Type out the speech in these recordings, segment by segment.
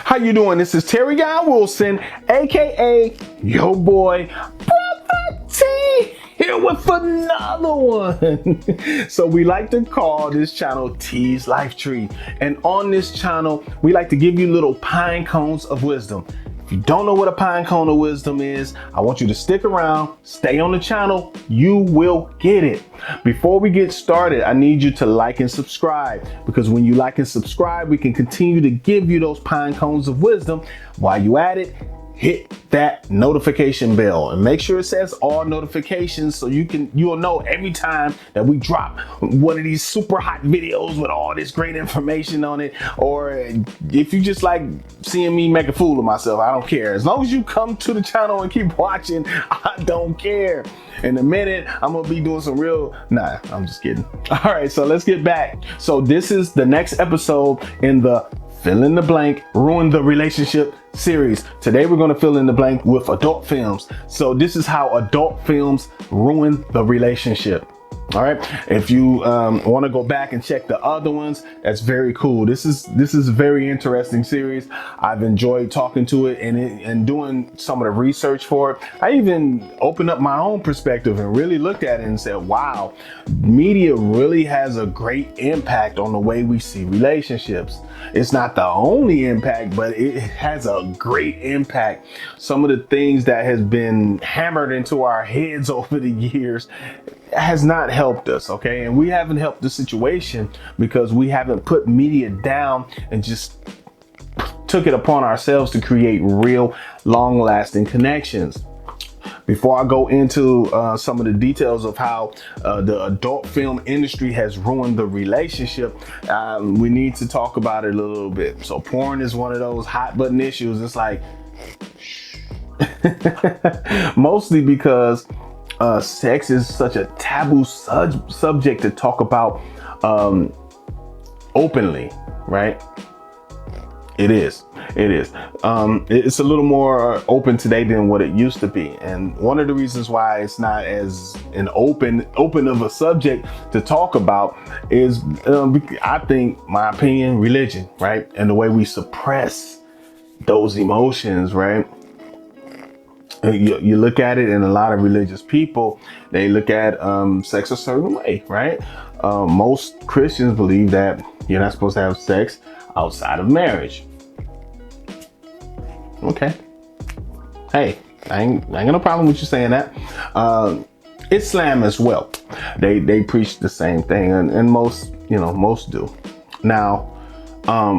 How you doing? This is Terry Guy Wilson, aka your boy Brotha T, here with another one. So we like to call this channel T's Life Tree, and on this channel we like to give you little pine cones of wisdom. If you don't know what a pine cone of wisdom is, I want you to stick around, stay on the channel, you will get it. Before we get started, I need you to like and subscribe, because when you like and subscribe, we can continue to give you those pine cones of wisdom. While you at it, hit that notification bell and make sure it says all notifications so you'll know every time that we drop one of these super hot videos with all this great information on it. Or if you just like seeing me make a fool of myself, I don't care. As long as you come to the channel and keep watching, I don't care. In a minute, I'm gonna be doing some I'm just kidding. All right, so let's get back. So this is the next episode in the fill in the blank, ruin the relationship series. Today we're going to fill in the blank with adult films. So this is how adult films ruin the relationship. All right. If you want to go back and check the other ones, that's very cool. This is a very interesting series. I've enjoyed talking to it and doing some of the research for it. I even opened up my own perspective and really looked at it and said, wow, media really has a great impact on the way we see relationships. It's not the only impact, but it has a great impact. Some of the things that has been hammered into our heads over the years has not helped us, okay? And we haven't helped the situation because we haven't put media down and just took it upon ourselves to create real long-lasting connections. Before I go into some of the details of how the adult film industry has ruined the relationship, we need to talk about it a little bit. So porn is one of those hot button issues. It's like, mostly because sex is such a taboo subject to talk about openly, right? It is. It's a little more open today than what it used to be. And one of the reasons why it's not as an open of a subject to talk about is, I think, my opinion, religion, right? And the way we suppress those emotions, right? You look at it, and a lot of religious people, they look at sex a certain way, right? Most Christians believe that you're not supposed to have sex outside of marriage. Okay. Hey, I ain't got no problem with you saying that. Islam as well. They preach the same thing, and most do. Now,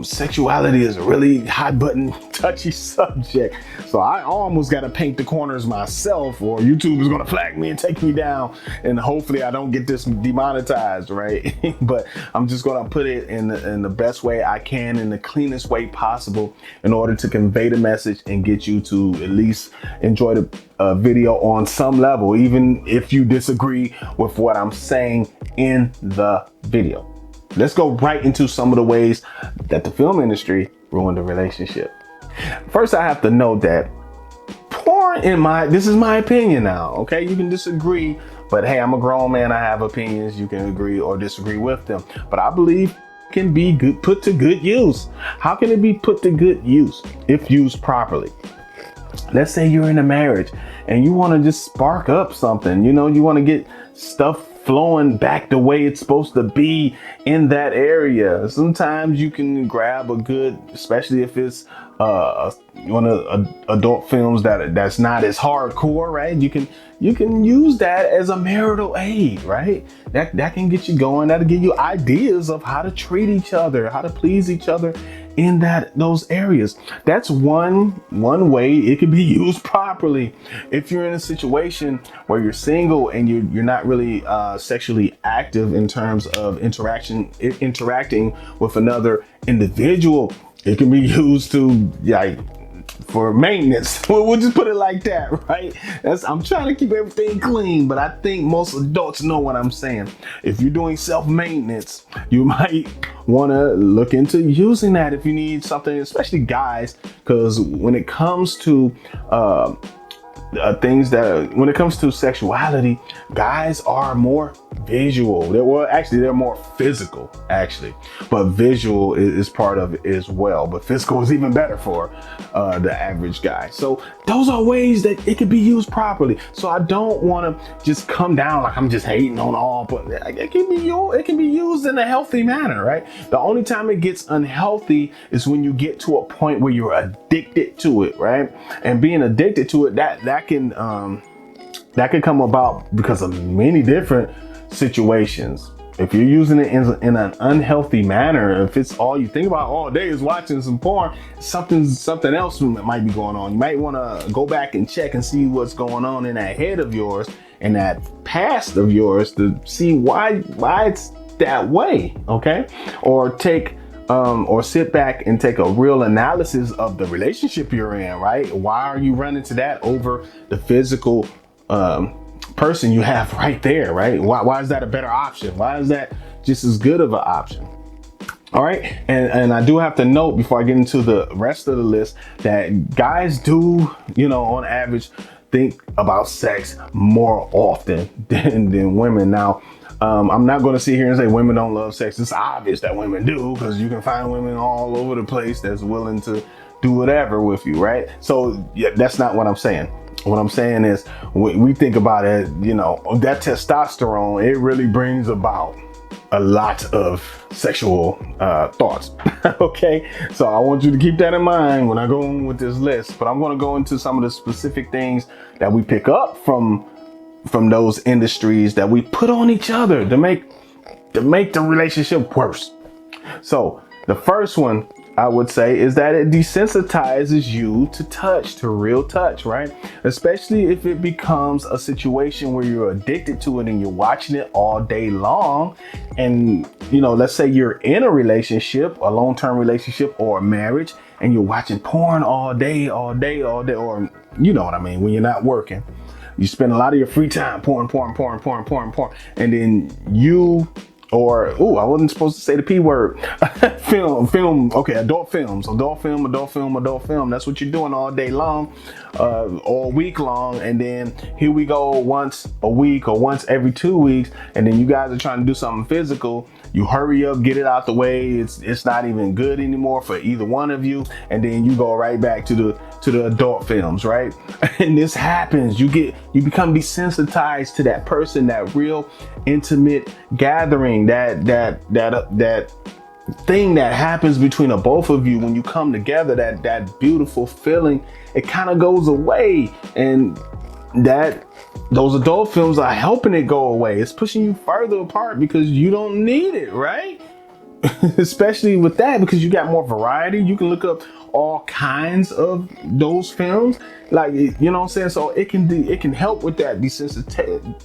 sexuality is a really hot button, touchy subject. So I almost got to paint the corners myself, or YouTube is going to flag me and take me down. And hopefully I don't get this demonetized, right? But I'm just going to put it in the best way I can, in the cleanest way possible, in order to convey the message and get you to at least enjoy the video on some level, even if you disagree with what I'm saying in the video. Let's go right into some of the ways that the film industry ruined the relationship. First, I have to note that porn, this is my opinion now, okay? You can disagree, but hey, I'm a grown man. I have opinions. You can agree or disagree with them. But I believe it can be put to good use. How can it be put to good use if used properly? Let's say you're in a marriage and you want to just spark up something. You want to get stuff flowing back the way it's supposed to be in that area. Sometimes you can grab a good, especially if it's one of adult films that's not as hardcore, right? You can use that as a marital aid, right? That can get you going. That'll give you ideas of how to treat each other, how to please each other in those areas. That's one way it can be used properly. If you're in a situation where you're single and you're not really sexually active in terms of interacting with another individual, it can be used to for maintenance. We'll just put it like that, right? I'm trying to keep everything clean, but I think most adults know what I'm saying. If you're doing self-maintenance, you might want to look into using that if you need something, especially guys, because when it comes to things that when it comes to sexuality, guys are more visual. They're more physical actually, but visual is part of it as well. But physical is even better for the average guy. So those are ways that it could be used properly. So I don't want to just come down like I'm just hating on all, but it can be used in a healthy manner, right? The only time it gets unhealthy is when you get to a point where you're addicted to it, right? And being addicted to it, that can come about because of many different situations. If you're using it in an unhealthy manner, if it's all you think about all day is watching some porn, something else might be going on. You might want to go back and check and see what's going on in that head of yours and that past of yours to see why it's that way. Okay, or sit back and take a real analysis of the relationship you're in, right? Why are you running to that over the physical person you have right there, right? Why is that a better option? Why is that just as good of an option? All right. And I do have to note before I get into the rest of the list that guys do, on average, think about sex more often than women. Now, I'm not going to sit here and say women don't love sex. It's obvious that women do, because you can find women all over the place that's willing to do whatever with you, right? So yeah, that's not what I'm saying. What I'm saying is we think about it, that testosterone, it really brings about a lot of sexual thoughts. Okay, so I want you to keep that in mind when I go on with this list. But I'm going to go into some of the specific things that we pick up from those industries that we put on each other to make the relationship worse. So the first one I would say is that it desensitizes you to real touch, right? Especially if it becomes a situation where you're addicted to it and you're watching it all day long. And, let's say you're in a relationship, a long-term relationship or a marriage, and you're watching porn all day, or you know what I mean, when you're not working. You spend a lot of your free time porn. And then I wasn't supposed to say the P word. film. Okay, adult films. That's what you're doing all day long, all week long. And then here we go once a week or once every 2 weeks. And then you guys are trying to do something physical. You hurry up, get it out the way. It's not even good anymore for either one of you. And then you go right back to the adult films, right? And this happens. You become desensitized to that person, that real intimate gathering, that thing that happens between the both of you when you come together, that beautiful feeling. It kind of goes away, and those adult films are helping it go away. It's pushing you further apart because you don't need it, right? Especially with that, because you got more variety. You can look up all kinds of those films, like, you know what I'm saying? So it can help with that desensitization.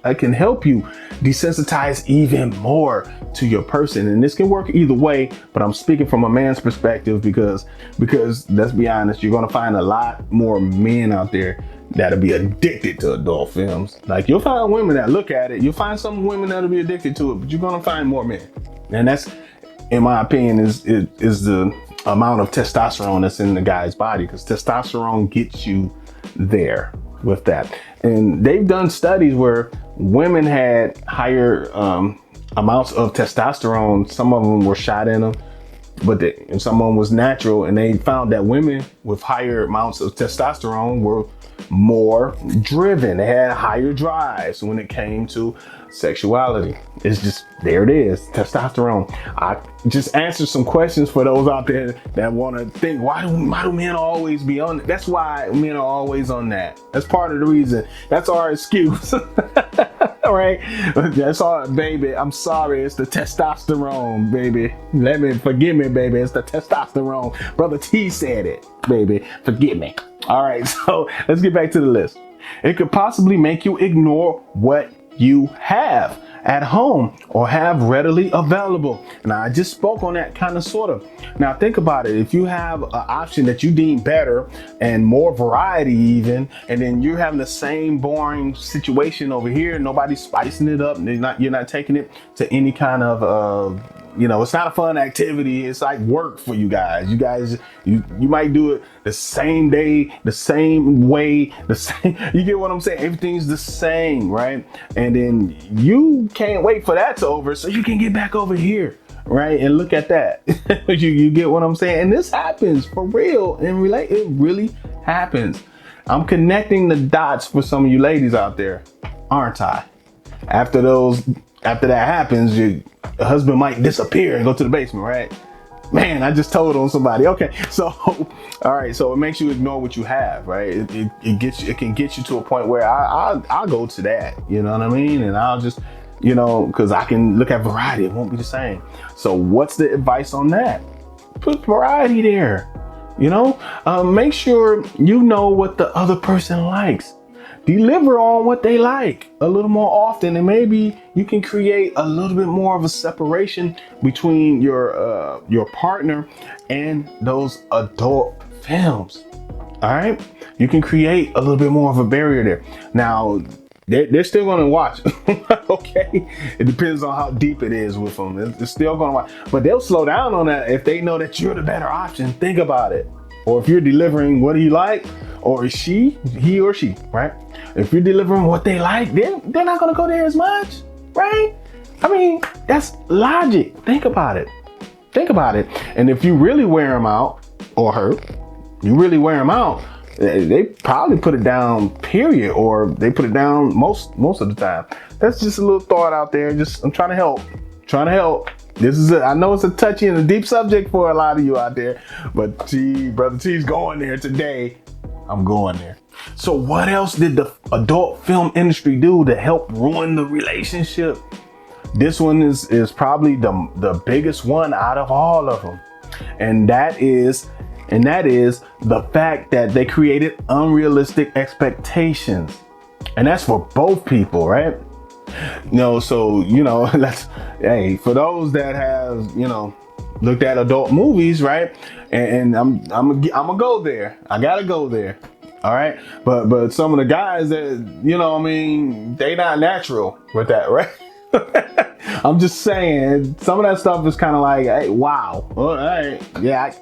It can help you desensitize even more to your person. And this can work either way, but I'm speaking from a man's perspective because let's be honest, you're going to find a lot more men out there that'll be addicted to adult films. Like, you'll find women that look at it. You'll find some women that'll be addicted to it, but you're going to find more men. And that's, in my opinion, is the amount of testosterone that's in the guy's body, because testosterone gets you there with that. And they've done studies where women had higher amounts of testosterone. Some of them were shot in them, and some of them was natural. And they found that women with higher amounts of testosterone were more driven. They had higher drives when it came to sexuality. It's just, there it is, testosterone. I just answered some questions for those out there that want to think, why do men always be on it? That's why men are always on that. That's part of the reason. That's our excuse. All right, that's all, baby. I'm sorry, it's the testosterone, baby. Forgive me, baby. It's the testosterone. Brotha T said it, baby. Forgive me. All right, so let's get back to the list. It could possibly make you ignore what you have at home or have readily available. Now, I just spoke on that kind of sort of. Now, think about it. If you have an option that you deem better and more variety even, and then you're having the same boring situation over here, nobody's spicing it up, you're not taking it to any kind of it's not a fun activity. It's like work for you guys. You might do it the same day, the same way, the same. You get what I'm saying? Everything's the same, right? And then you can't wait for that to over so you can get back over here, right? And look at that. you get what I'm saying? And this happens for real and it really happens. I'm connecting the dots for some of you ladies out there, aren't I? After that happens, your husband might disappear and go to the basement, right? Man, I just told on somebody. Okay, so all right, so it makes you ignore what you have, right? It can get you to a point where I'll go to that, you know what I mean? And I'll just, because I can look at variety, it won't be the same. So what's the advice on that? Put variety there, make sure you know what the other person likes. Deliver on what they like a little more often, and maybe you can create a little bit more of a separation between your partner and those adult films. All right, you can create a little bit more of a barrier there. Now they're still going to watch. Okay, it depends on how deep it is with them. They're still going to watch, but they'll slow down on that if they know that you're the better option. Think about it. Or if you're delivering what he like, or he or she, right? If you're delivering what they like, then they're not going to go there as much, right? I mean, that's logic. Think about it. And if you really wear them out, or her, you really wear them out, they probably put it down, period, or they put it down most of the time. That's just a little thought out there. I'm trying to help. I know it's a touchy and a deep subject for a lot of you out there, but Brother T's going there today. I'm going there. So what else did the adult film industry do to help ruin the relationship? This one is probably the biggest one out of all of them. And that is the fact that they created unrealistic expectations. And that's for both people, right? Hey, for those that have, looked at adult movies, right? And I'm gonna go there. I gotta go there. All right. But some of the guys that, they not natural with that, right? I'm just saying some of that stuff is kind of like, hey, wow. All right. Yeah.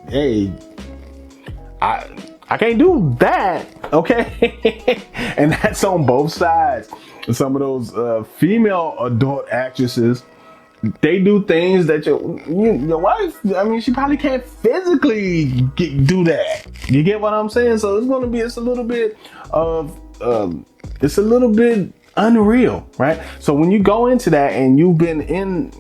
I can't do that. Okay. And that's on both sides. Some of those female adult actresses, they do things that your wife, she probably can't physically do that. You get what I'm saying? So it's a little bit unreal, right? So when you go into that and you've been in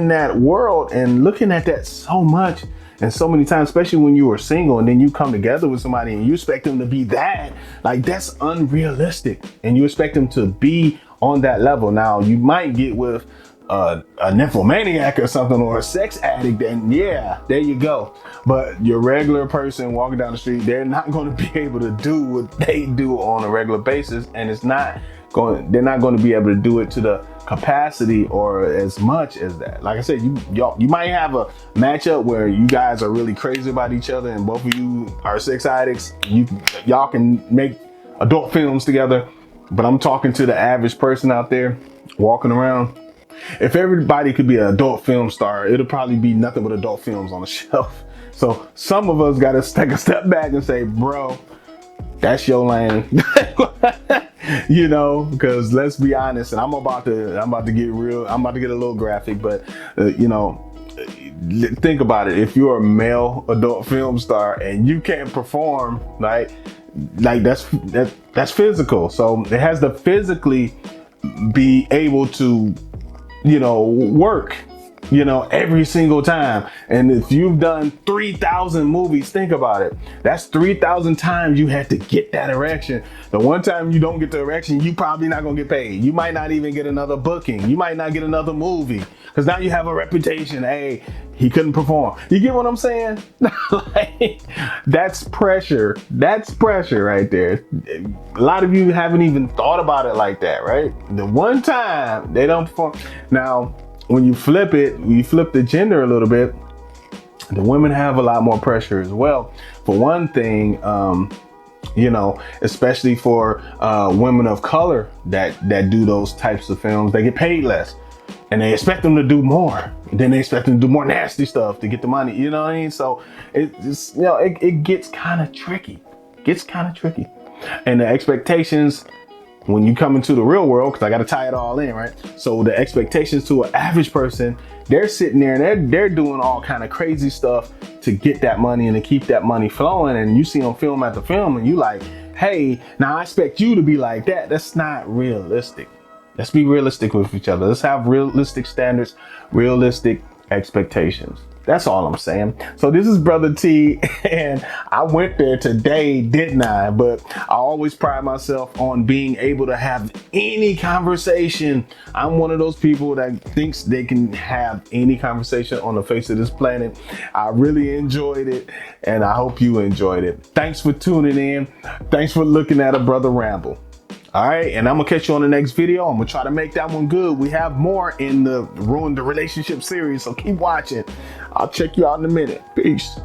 that world and looking at that so much and so many times, especially when you were single and then you come together with somebody and you expect them to be that, like that's unrealistic. And you expect them to be on that level. Now you might get with a nymphomaniac or something, or a sex addict, and yeah, there you go. But your regular person walking down the street, they're not going to be able to do what they do on a regular basis, and they're not going to be able to do it to the capacity or as much as that. Like I said, you might have a matchup where you guys are really crazy about each other and both of you are sex addicts. Y'all can make adult films together, but I'm talking to the average person out there walking around. If everybody could be an adult film star, it'll probably be nothing but adult films on the shelf. So some of us got to take a step back and say, bro, that's your lane. Because let's be honest, and I'm about to get real. I'm about to get a little graphic, but think about it. If you're a male adult film star and you can't perform, like that's physical. So it has to physically be able to, work, every single time. And if you've done 3,000 movies, think about it. That's 3,000 times you had to get that erection. The one time you don't get the erection, you probably not gonna get paid. You might not even get another booking. You might not get another movie because now you have a reputation. Hey, he couldn't perform. You get what I'm saying? That's pressure. That's pressure right there. A lot of you haven't even thought about it like that, right? The one time they don't perform. Now, when you flip the gender a little bit, the women have a lot more pressure as well. For one thing, especially for women of color that do those types of films, they get paid less. and they expect them to do more. And then they expect them to do more nasty stuff to get the money. You know what I mean? So it's, you know, it gets kind of tricky. And the expectations when you come into the real world, because I got to tie it all in, right? So the expectations to an average person, they're sitting there and they're doing all kind of crazy stuff to get that money and to keep that money flowing. And you see them film after film and you like, hey, now I expect you to be like that. That's not realistic. Let's be realistic with each other. Let's have realistic standards, realistic expectations. That's all I'm saying. So this is Brotha T, and I went there today, didn't I? But I always pride myself on being able to have any conversation. I'm one of those people that thinks they can have any conversation on the face of this planet. I really enjoyed it, and I hope you enjoyed it. Thanks for tuning in. Thanks for looking at a brother ramble. All right, and I'm gonna catch you on the next video. I'm gonna try to make that one good. We have more in the Ruin the Relationship series, so keep watching. I'll check you out in a minute. Peace.